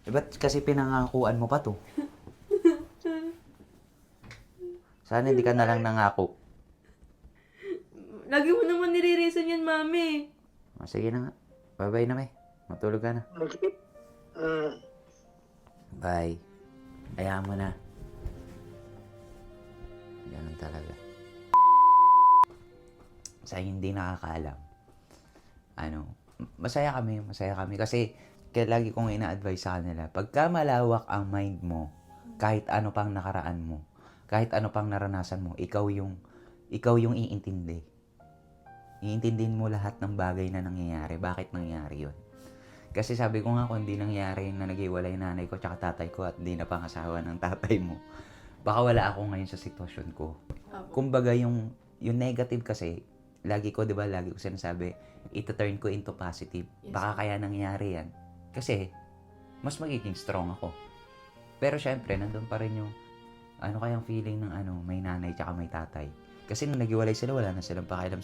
Ba't kasi pinangakuan mo pa to? Sana hindi ka na lang nangako. Lagi mo naman nire-reason yan, mami. Sige na nga. Bye-bye na, may. Matulog ka na. Bye. Hayaan mo na. Ganun talaga. Sa hindi nakakaalam. Masaya kami. Kasi kaya lagi kong ina-advise sa kanila, pagka malawak ang mind mo, kahit ano pang nakaraan mo, kahit ano pang naranasan mo, ikaw yung iintindi. Iintindihin mo lahat ng bagay na nangyayari. Bakit nangyayari yun? Kasi sabi ko nga, kung hindi nangyari na naghiwalay nanay ko tsaka tatay ko at di na pangasawa ng tatay mo, baka wala ako ngayon sa sitwasyon ko. Kumbaga yung negative kasi, lagi ko sinasabi, ita-turn ko into positive. Baka kaya nangyari yan. Kasi, mas magiging strong ako. Pero syempre, nandun pa rin yung, ano kayang feeling ng may nanay tsaka may tatay. Kasi nung naghiwalay sila, wala na silang pakialam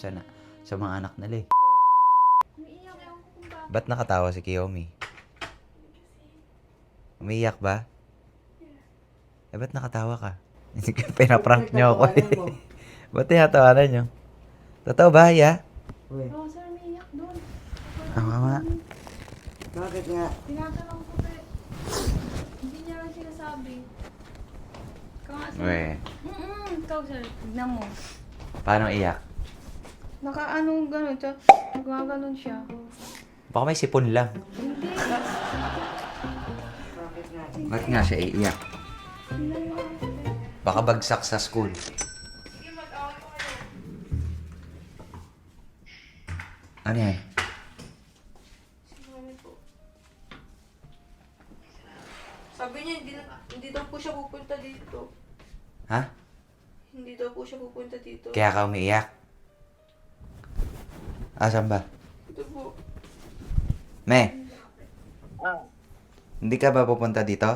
sa mga anak nila eh. Ba't nakatawa si Kiyomi? Umiiyak ba? Ba't nakatawa ka? Pinaprank niyo ako eh. Ba't tinatawanan niyo? Totoo ba, ya? Oo, sir, umiiyak doon. Nga. Bakit nga? Tinatanong ko pa. Hindi niya lang sinasabi. Ikaw nga, sir. Uwe, Ikaw, sir. Tignan mo. paano iyak? Nakaano gano'n. Nagaganon siya. Baka may sipon lang. Hindi. Bakit nga? Ba't nga siya iiyak? Baka bagsak sa school. Ano yan? Sabi niya, hindi daw po siya pupunta dito. Ha? Hindi daw po siya pupunta dito. Kaya ka umiiyak? Asan ba? Ito po. Me, hindi ka ba pupunta dito?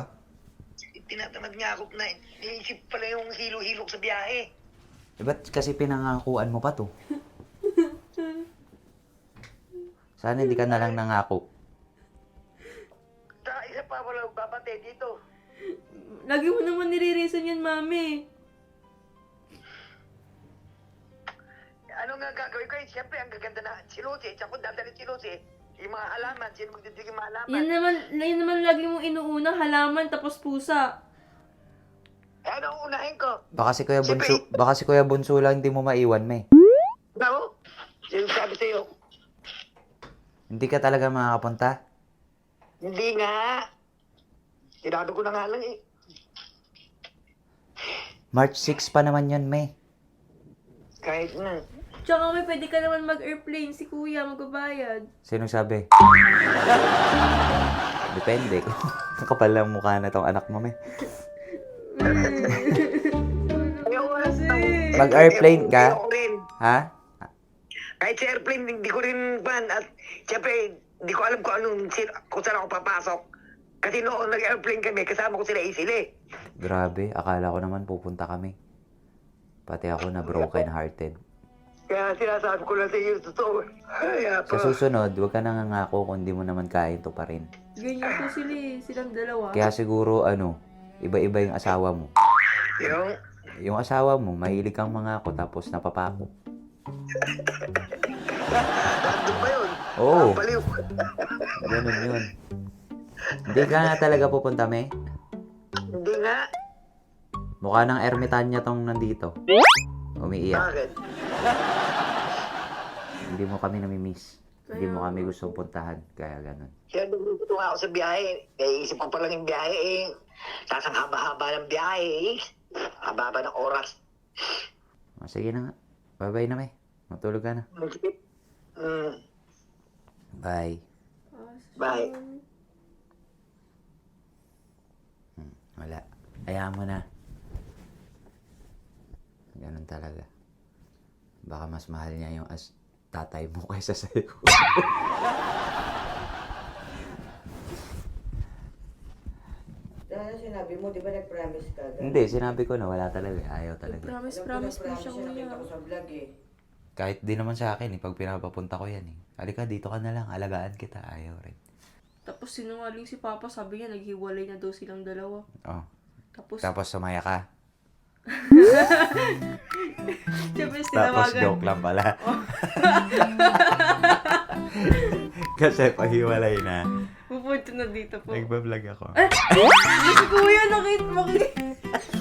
Tinatamad nga ako na iniisip pala yung hilo-hilok sa biyahe. Ba't kasi pinangakuan mo pa to? Sana hindi ka na lang nangako. Saka isa pa wala babate dito. Lagi mo naman nire-reason yan, mami. Ano nga gagawin ko? Siyempre, ang gaganda na si Lucy. Tsaka kung dadalhin si Lucy, yung mga halaman, sino magdidig yung mga halaman? Yan naman lagi mong inuuna, halaman tapos pusa. Eh, ano unahin ko? Baka si Kuya Bunso lang hindi mo maiwan, me. Bravo? Sino sabi sa'yo? Hindi ka talaga makakapunta? Hindi nga. Sinado ko na nga lang eh. March 6 pa naman yun, me. Kahit na. Tsaka may pwede ka naman mag-airplane. Si kuya magbabayad. Sino sabi? Depende. Ang kapal lang mukha na tong anak mo, me. Mag-airplane ka? Ayoko rin. Ha? Kahit sa airplane, hindi ko rin fan. At siyempre, hindi ko alam kung saan ako papasok. Kasi noon nag-airplane kami, kasama ko sila Isile. Grabe, akala ko naman pupunta kami. Pati ako na broken hearted. Kaya sinasabi ko lang sa iyo, totoo. Ay, Sa susunod, huwag ka nangangako kung di mo naman kaya ito pa rin. Ganyan po sila silang dalawa. Kaya siguro, iba-iba yung asawa mo. Yung asawa mo, mahilig kang mangako tapos napapako. Nandun ba yun? Oo, Baliw. ganun yun. Hindi ka nga talaga pupunta, me. Hindi nga. Mukha ng ermitanyo tong nandito. Umiiyak. Bakit? Hindi mo kami namimiss. Hindi mo kami gustong puntahan. Kaya ganun. Kaya nagluto nga ako sa biyahe. Eh, isip ko pa lang yung biyahe eh. Tapos ang haba-haba ng biyahe eh. Haba-haba ng oras. Sige na nga. Bye-bye na, me. Matulog ka na. Bye. Bye. Wala. Hayaan mo na. Ganun talaga. Baka mas mahal niya yung tatay mo kaysa sa'yo. Ano sinabi mo, di ba nag-promise ka? Hindi, sinabi ko na wala talaga. Ayaw talaga. Promise po siya Nakita ko kuya. sa vlog eh. Kahit di naman sa akin, pag pinapapunta ko yan. Halika, dito ka na lang. Alagaan kita. Ayaw rin. Tapos sinungaling si Papa, sabi niya naghiwalay na daw silang dalawa. Oh. Tapos Sumaya ka. siyempre Tapos tinawagan. joke lang pala. Kasi pahiwalay na. Pupunta na dito po. Nagbablog ako. Si Kuya,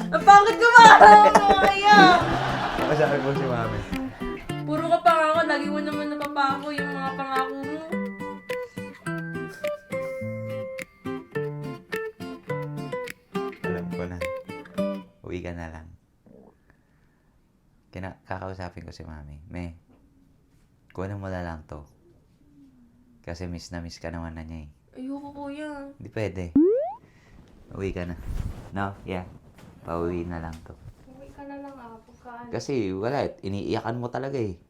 ang pangit ko ba? Kaya! Masabi po si mami. Puro ka pangako, lagi mo naman napapako yung mga pangako mo. Alam ko na. Uwi ka na lang. Kakausapin ko si mami. Me, kunin mo na lang to. Kasi miss na miss ka naman na niya eh. Ayoko, Kuya. Hindi pwede. Uwi ka na. No? Yeah. Pauwi na lang to. Uwi ka na lang pagkaan. Kasi wala eh. Iniiyakan mo talaga eh.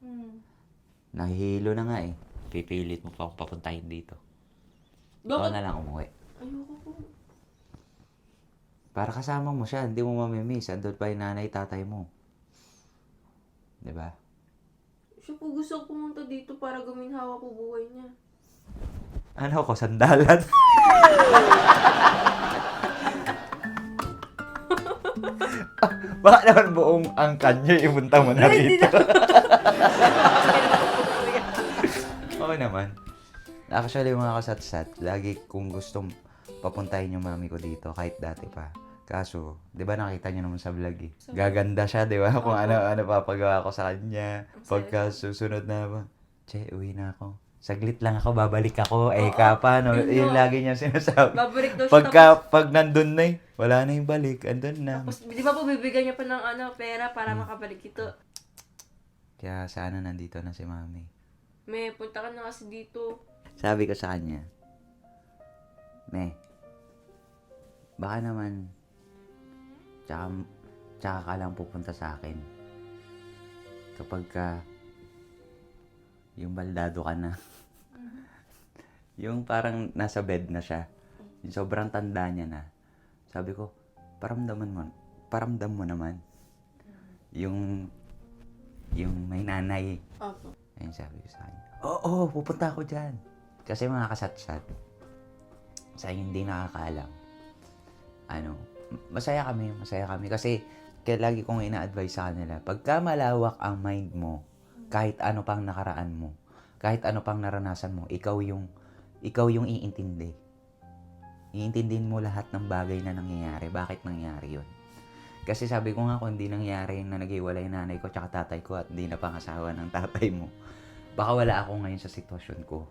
Nahihilo na nga eh. Pipilit mo pa akong papuntahin dito. Ikaw Bakit? na lang umuwi. Ayoko po. Para kasama mo siya. Hindi mo mamimiss. Andun pa yung nanay, tatay mo. Diba? Siya po gusto ko pumunta dito para guminhawa po buhay niya. Ano ko? Sandalan? Baka naman buong angkan niya ipunta mo na rito. Oo naman. Actually, mga kasatsat, lagi kung gustong papuntahin yung mami ko dito, kahit dati pa. Kaso, di ba nakita niyo naman sa vlog eh. Gaganda siya, di ba? Kung ano papagawa ko sa kanya. Pagka susunod na ba, che, uwi na ako. Saglit lang ako, babalik ako. Eh, ka no? Yung lagi niya sinasabi. Babalik daw siya. Pag nandun na eh, wala na yung balik. Andun na. Tapos, di ba po bibigyan niya pa ng pera para makabalik ito? Kaya sana nandito na si mami. May punta ka na kasi dito. Sabi ko sa kanya, Me, baka naman, tsaka ka lang pupunta sa akin. Kapag ka, yung baldado ka na. Yung parang nasa bed na siya. Yung sobrang tanda niya na. Sabi ko, paramdam mo naman. Yung may nanay. Opo. Ayun sabi ko sa kanya. Oo, pupunta ako dyan. Kasi mga kasatsat, sa hindi nakakaalam, masaya kami. Kasi kaya lagi kong ina-advise sa kanila, pagka malawak ang mind mo, kahit ano pang nakaraan mo, kahit ano pang naranasan mo, ikaw yung iintindi. Iintindihin mo lahat ng bagay na nangyayari. Bakit nangyari yun? Kasi sabi ko nga, kung hindi nangyari na naghiwalay nanay ko tsaka tatay ko at hindi na pangasawa ng tatay mo, baka wala ako ngayon sa sitwasyon ko.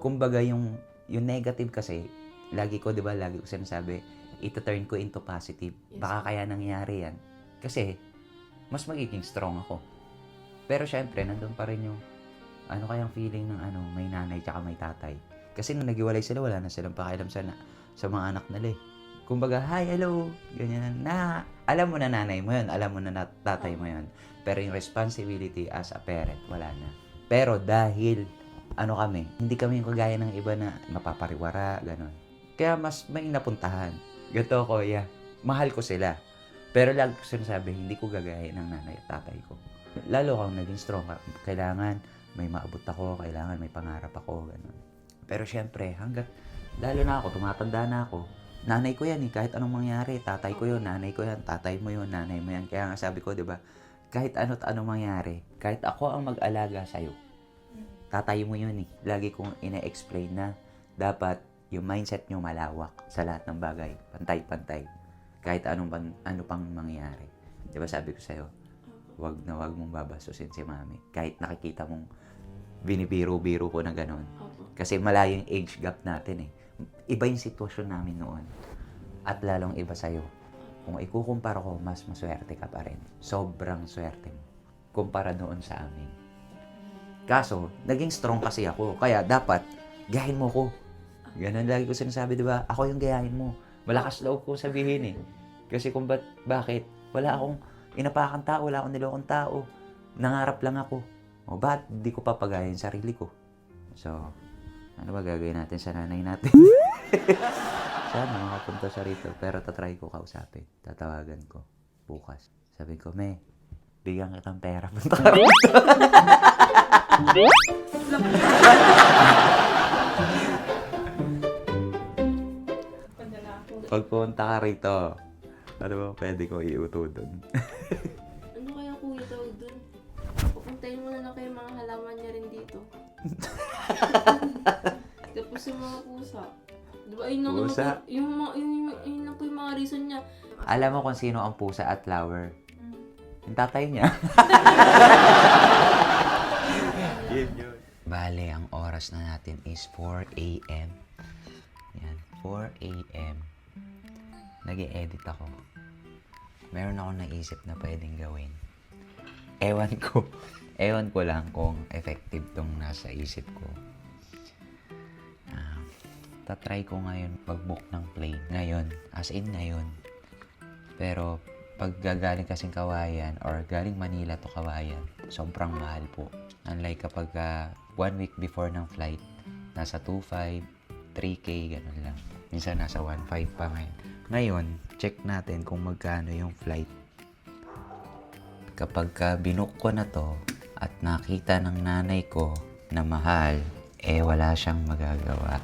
Kumbaga yung negative kasi, lagi ko sinasabi, ito-turn ko into positive. Yes. Baka kaya nangyari yan. Kasi, mas magiging strong ako. Pero syempre, nandun pa rin yung, ano kayang feeling ng may nanay tsaka may tatay. Kasi nung naghiwalay sila, wala na silang pakialam sa mga anak nila eh. Kumbaga, hi, hello, ganyan na. Alam mo na nanay mo yun, alam mo na tatay mo yun. Pero yung responsibility as a parent, wala na. Pero dahil, hindi kami yung kagaya ng iba na mapapariwara, gano'n. Kaya mas may napuntahan. Gato ko, mahal ko sila. Pero lagi ko sinasabi, hindi ko gagayahin ng nanay at tatay ko. Lalo kang naging strong, kailangan may maabot ako, kailangan may pangarap ako, gano'n. Pero syempre, lalo na ako, tumatanda na ako, nanay ko yan eh, kahit anong mangyari, tatay ko yun, nanay ko yan, tatay mo yun, nanay mo yan. Kaya nga sabi ko, di ba, kahit ano't anong mangyari, kahit ako ang mag-alaga sa'yo, tatay mo yun eh. Lagi kong ina-explain na dapat yung mindset nyo malawak sa lahat ng bagay, pantay-pantay, kahit ano pang mangyari. Di ba sabi ko sa'yo, wag mong babasusin si mami. Kahit nakikita mong binibiro-biro ko na gano'n. Kasi malayo yung age gap natin eh. Iba yung sitwasyon namin noon. At lalong iba sa'yo. Kung ikukumpara ko, mas maswerte ka pa rin. Sobrang swerte mo. Kumpara doon sa amin. Kaso, naging strong kasi ako. Kaya dapat, gayahin mo ko. Ganun lagi ko sinasabi, di ba? Ako yung gayahin mo. Malakas loob ko sabihin eh. Kasi bakit? Wala akong inapakan tao, wala akong nilokong tao. Nangarap lang ako. O ba't di ko papagayin sarili ko? So, ano ba gagawin natin sa nanay natin? Sana makapunta siya rito. Pero tatry ko kausapin. Tatawagan ko. Bukas. Sabi ko, Me, bigyan kitang pera. Punta ka rito. Pagpunta ka rito, ano ba pwede ko iuto doon? Ano kaya kuya tawag dun? Pupuntahin mo na lang kayo mga halaman niya rin dito. Tapos yung mga pusa. Di ba, yun lang naman Pusa? po- yung, mga- yun lang po yung mga reason niya. Alam mo kung sino ang pusa at flower? Yung tatay niya. Yun. Bale, ang oras na natin is 4 a.m. Yan, 4 a.m. Nag-e-edit ako. Meron akong naisip na pwedeng gawin. Ewan ko lang kung effective tong nasa isip ko. Tatry ko ngayon mag-book ng plane. Ngayon, as in ngayon. Pero, pag gagaling kasing Kawayan or galing Manila to Kawayan, sobrang mahal po. Unlike kapag 1 week before ng flight, nasa 2.5, 3K, ganun lang. Minsan nasa 1.5 pa ngayon. Ngayon, check natin kung magkano yung flight. Kapag binook ko na to at nakita ng nanay ko na mahal, wala siyang magagawa.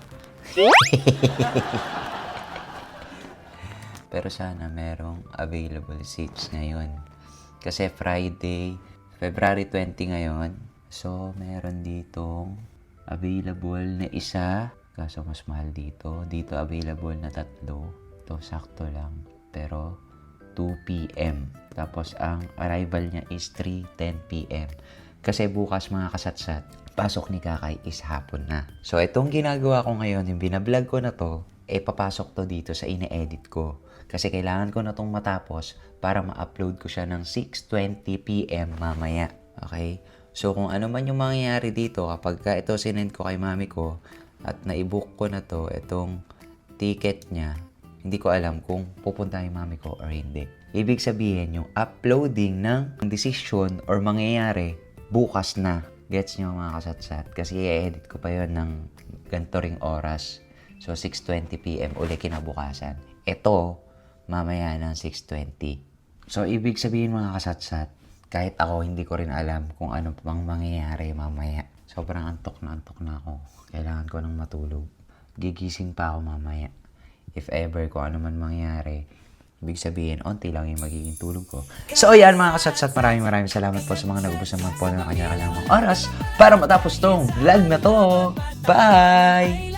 Pero sana merong available seats ngayon. Kasi Friday, February 20 ngayon. So, meron ditong available na isa. Kaso mas mahal dito. Dito available na 3. Ito, sakto lang. Pero, 2 p.m. Tapos, ang arrival niya is 3:10 p.m. Kasi bukas mga kasatsat, pasok ni Kakay is hapon na. So, itong ginagawa ko ngayon, yung binablog ko na to, papasok to dito sa ine-edit ko. Kasi kailangan ko na tong matapos para ma-upload ko siya ng 6:20 p.m. mamaya. Okay? So, kung ano man yung mangyayari dito, kapag ito sinend ko kay mami ko at na-book ko na to, itong ticket niya, hindi ko alam kung pupunta yung mami ko or hindi. Ibig sabihin, yung uploading ng decision or mangyayari, bukas na. Gets nyo mga kasatsat? Kasi i-edit ko pa yon ng ganito ring oras. So, 6:20 p.m. uli kinabukasan. Ito, mamaya ng 6:20. So, ibig sabihin mga kasatsat, kahit ako hindi ko rin alam kung ano pang mangyayari mamaya. Sobrang antok na ako. Kailangan ko nang matulog. Gigising pa ako mamaya. If ever kung ano man mangyayari, ibig sabihin, onti lang yung magiging tulog ko. So, yan mga kasatsat, maraming salamat po sa mga nagubos naman po ng kanya-kanyang oras para matapos tong vlog na to. Bye!